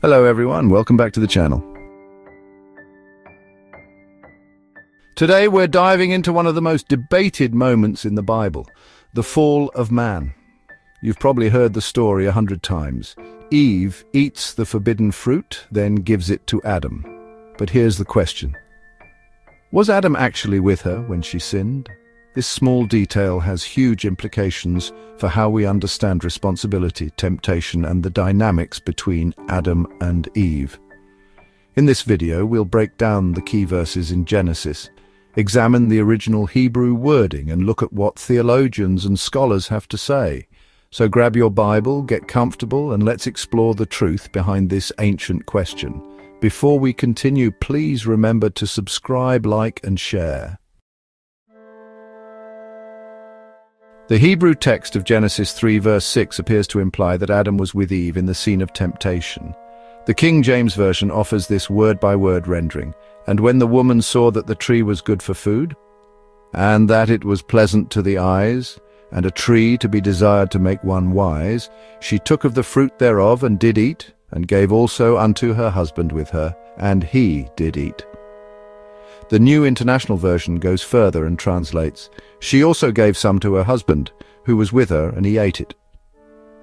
Hello everyone, welcome back to the channel. Today we're diving into one of the most debated moments in the Bible, the fall of man. You've probably heard the story 100 times. Eve eats the forbidden fruit, then gives it to Adam. But here's the question. Was Adam actually with her when she sinned? This small detail has huge implications for how we understand responsibility, temptation, and the dynamics between Adam and Eve. In this video, we'll break down the key verses in Genesis, examine the original Hebrew wording, and look at what theologians and scholars have to say. So grab your Bible, get comfortable, and let's explore the truth behind this ancient question. Before we continue, please remember to subscribe, like, and share. The Hebrew text of Genesis 3 verse 6 appears to imply that Adam was with Eve in the scene of temptation. The King James Version offers this word-by-word rendering. And when the woman saw that the tree was good for food, and that it was pleasant to the eyes, and a tree to be desired to make one wise, she took of the fruit thereof and did eat, and gave also unto her husband with her, and he did eat. The New International Version goes further and translates, "She also gave some to her husband, who was with her, and he ate it."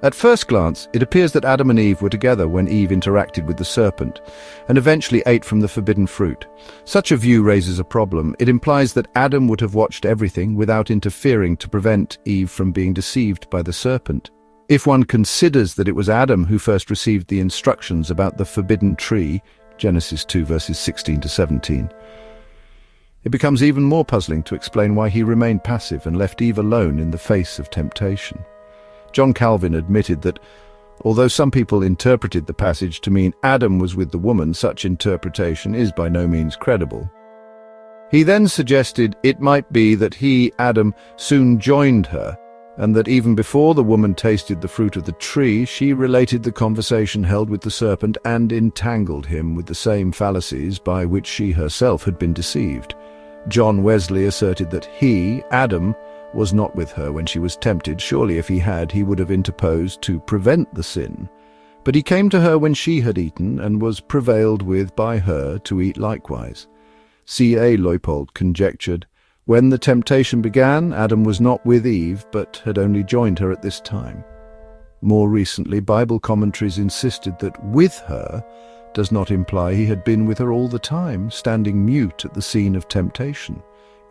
At first glance, it appears that Adam and Eve were together when Eve interacted with the serpent, and eventually ate from the forbidden fruit. Such a view raises a problem. It implies that Adam would have watched everything without interfering to prevent Eve from being deceived by the serpent. If one considers that it was Adam who first received the instructions about the forbidden tree, Genesis 2 verses 16 to 17, it becomes even more puzzling to explain why he remained passive and left Eve alone in the face of temptation. John Calvin admitted that, although some people interpreted the passage to mean Adam was with the woman, such interpretation is by no means credible. He then suggested it might be that he, Adam, soon joined her, and that even before the woman tasted the fruit of the tree, she related the conversation held with the serpent and entangled him with the same fallacies by which she herself had been deceived. John Wesley asserted that he, Adam, was not with her when she was tempted. Surely if he had, he would have interposed to prevent the sin. But he came to her when she had eaten, and was prevailed with by her to eat likewise. C.A. Leupold conjectured, when the temptation began, Adam was not with Eve, but had only joined her at this time. More recently, Bible commentaries insisted that with her does not imply he had been with her all the time, standing mute at the scene of temptation.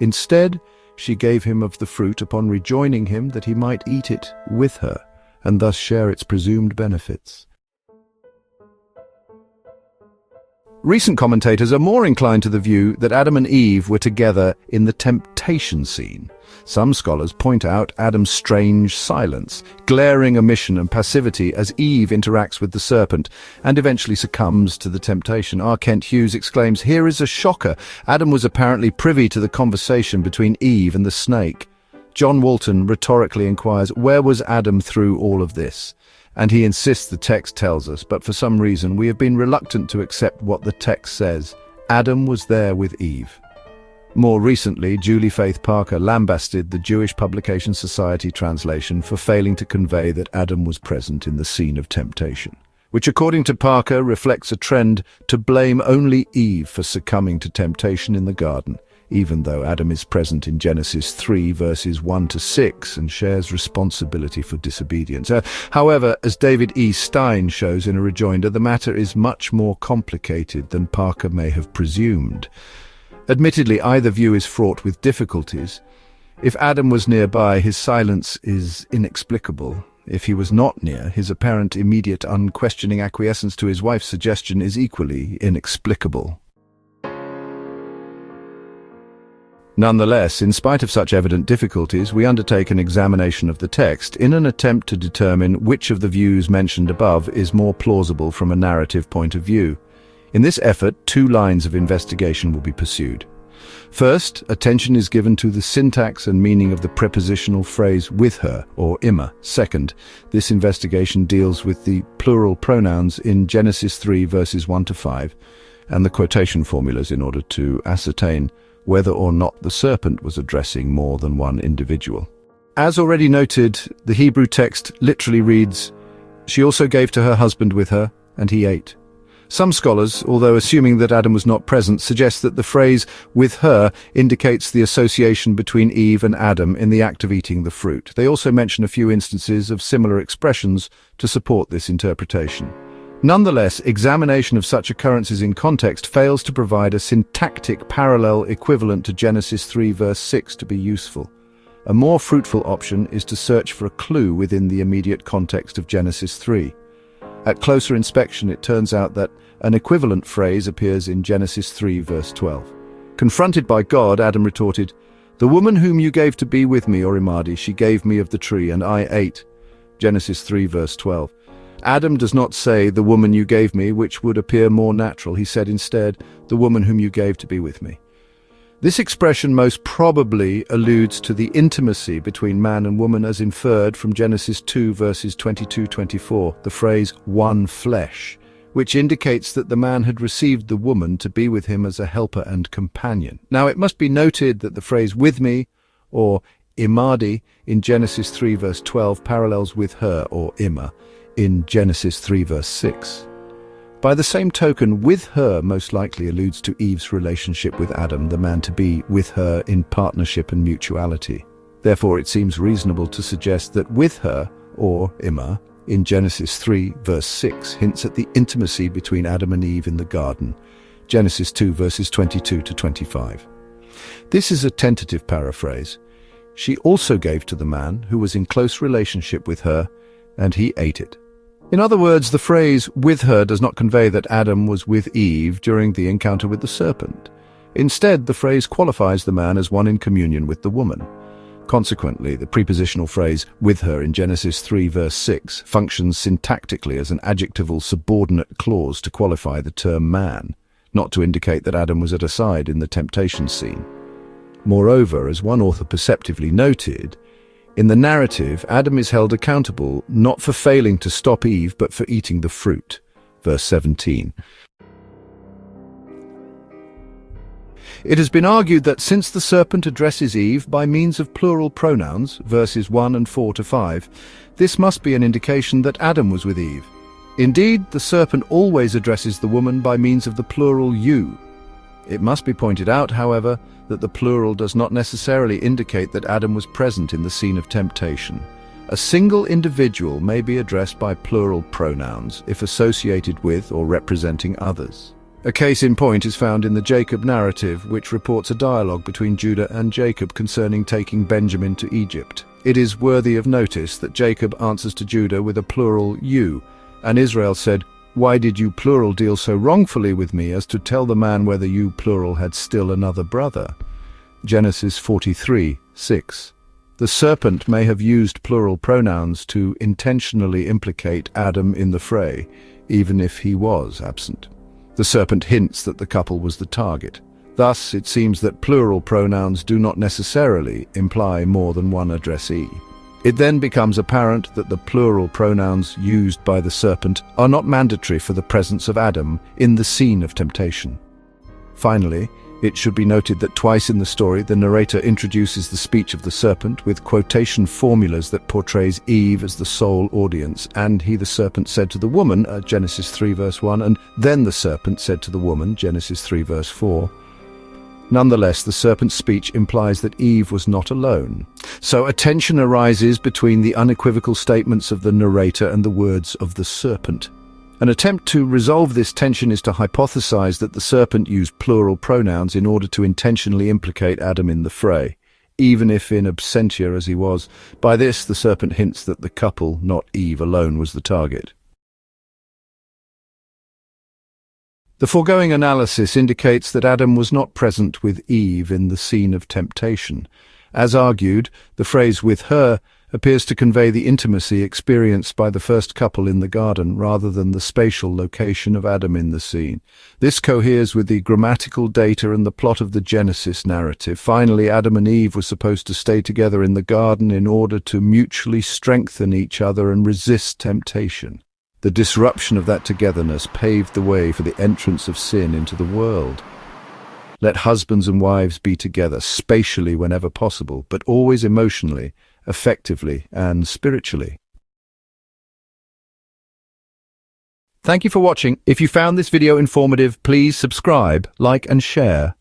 Instead, she gave him of the fruit upon rejoining him that he might eat it with her, and thus share its presumed benefits. Recent commentators are more inclined to the view that Adam and Eve were together in the temptation scene. Some scholars point out Adam's strange silence, glaring omission and passivity as Eve interacts with the serpent and eventually succumbs to the temptation. R. Kent Hughes exclaims, "Here is a shocker. Adam was apparently privy to the conversation between Eve and the snake." John Walton rhetorically inquires, where was Adam through all of this? And he insists the text tells us, but for some reason we have been reluctant to accept what the text says. Adam was there with Eve. More recently, Julie Faith Parker lambasted the Jewish Publication Society translation for failing to convey that Adam was present in the scene of temptation, which according to Parker reflects a trend to blame only Eve for succumbing to temptation in the garden, even though Adam is present in Genesis 3 verses 1 to 6 and shares responsibility for disobedience. However, as David E. Stein shows in a rejoinder, the matter is much more complicated than Parker may have presumed. Admittedly, either view is fraught with difficulties. If Adam was nearby, his silence is inexplicable. If he was not near, his apparent immediate unquestioning acquiescence to his wife's suggestion is equally inexplicable. Nonetheless, in spite of such evident difficulties, we undertake an examination of the text in an attempt to determine which of the views mentioned above is more plausible from a narrative point of view. In this effort, two lines of investigation will be pursued. First, attention is given to the syntax and meaning of the prepositional phrase with her, or immah. Second, this investigation deals with the plural pronouns in Genesis 3 verses 1 to 5 and the quotation formulas in order to ascertain whether or not the serpent was addressing more than one individual. As already noted, the Hebrew text literally reads, "She also gave to her husband with her, and he ate." Some scholars, although assuming that Adam was not present, suggest that the phrase "with her" indicates the association between Eve and Adam in the act of eating the fruit. They also mention a few instances of similar expressions to support this interpretation. Nonetheless, examination of such occurrences in context fails to provide a syntactic parallel equivalent to Genesis 3 verse 6 to be useful. A more fruitful option is to search for a clue within the immediate context of Genesis 3. At closer inspection, it turns out that an equivalent phrase appears in Genesis 3 verse 12. Confronted by God, Adam retorted, "The woman whom you gave to be with me, or immah, she gave me of the tree, and I ate." Genesis 3 verse 12. Adam does not say, "the woman you gave me," which would appear more natural. He said instead, "the woman whom you gave to be with me." This expression most probably alludes to the intimacy between man and woman as inferred from Genesis 2 verses 22-24, the phrase "one flesh," which indicates that the man had received the woman to be with him as a helper and companion. Now, it must be noted that the phrase "with me" or immah in Genesis 3 verse 12 parallels "with her" or immah in Genesis 3 verse 6. By the same token, "with her" most likely alludes to Eve's relationship with Adam, the man to be with her in partnership and mutuality. Therefore, it seems reasonable to suggest that "with her" or immah in Genesis 3 verse 6 hints at the intimacy between Adam and Eve in the garden, Genesis 2 verses 22-25. This is a tentative paraphrase. She also gave to the man who was in close relationship with her, and he ate it. In other words, the phrase "with her" does not convey that Adam was with Eve during the encounter with the serpent. Instead, the phrase qualifies the man as one in communion with the woman. Consequently, the prepositional phrase "with her" in Genesis 3 verse 6 functions syntactically as an adjectival subordinate clause to qualify the term man, not to indicate that Adam was at her side in the temptation scene. Moreover, as one author perceptively noted, in the narrative, Adam is held accountable not for failing to stop Eve, but for eating the fruit. Verse 17. It has been argued that since the serpent addresses Eve by means of plural pronouns, verses 1 and 4-5, this must be an indication that Adam was with Eve. Indeed, the serpent always addresses the woman by means of the plural you. It must be pointed out, however, that the plural does not necessarily indicate that Adam was present in the scene of temptation. A single individual may be addressed by plural pronouns if associated with or representing others. A case in point is found in the Jacob narrative, which reports a dialogue between Judah and Jacob concerning taking Benjamin to Egypt. It is worthy of notice that Jacob answers to Judah with a plural you, and Israel said, "Why did you plural deal so wrongfully with me as to tell the man whether you plural had still another brother?" Genesis 43:6. The serpent may have used plural pronouns to intentionally implicate Adam in the fray, even if he was absent. The serpent hints that the couple was the target. Thus, it seems that plural pronouns do not necessarily imply more than one addressee. It then becomes apparent that the plural pronouns used by the serpent are not mandatory for the presence of Adam in the scene of temptation. Finally, it should be noted that twice in the story the narrator introduces the speech of the serpent with quotation formulas that portrays Eve as the sole audience. "And he, the serpent, said to the woman," Genesis 3 verse 1, and "then the serpent said to the woman," Genesis 3 verse 4. Nonetheless, the serpent's speech implies that Eve was not alone. So a tension arises between the unequivocal statements of the narrator and the words of the serpent. An attempt to resolve this tension is to hypothesize that the serpent used plural pronouns in order to intentionally implicate Adam in the fray, even if in absentia as he was. By this, the serpent hints that the couple, not Eve alone, was the target. The foregoing analysis indicates that Adam was not present with Eve in the scene of temptation. As argued, the phrase "with her" appears to convey the intimacy experienced by the first couple in the garden rather than the spatial location of Adam in the scene. This coheres with the grammatical data and the plot of the Genesis narrative. Finally, Adam and Eve were supposed to stay together in the garden in order to mutually strengthen each other and resist temptation. The disruption of that togetherness paved the way for the entrance of sin into the world. Let husbands and wives be together spatially whenever possible, but always emotionally, affectively, and spiritually. Thank you for watching. If you found this video informative, please subscribe, like and share.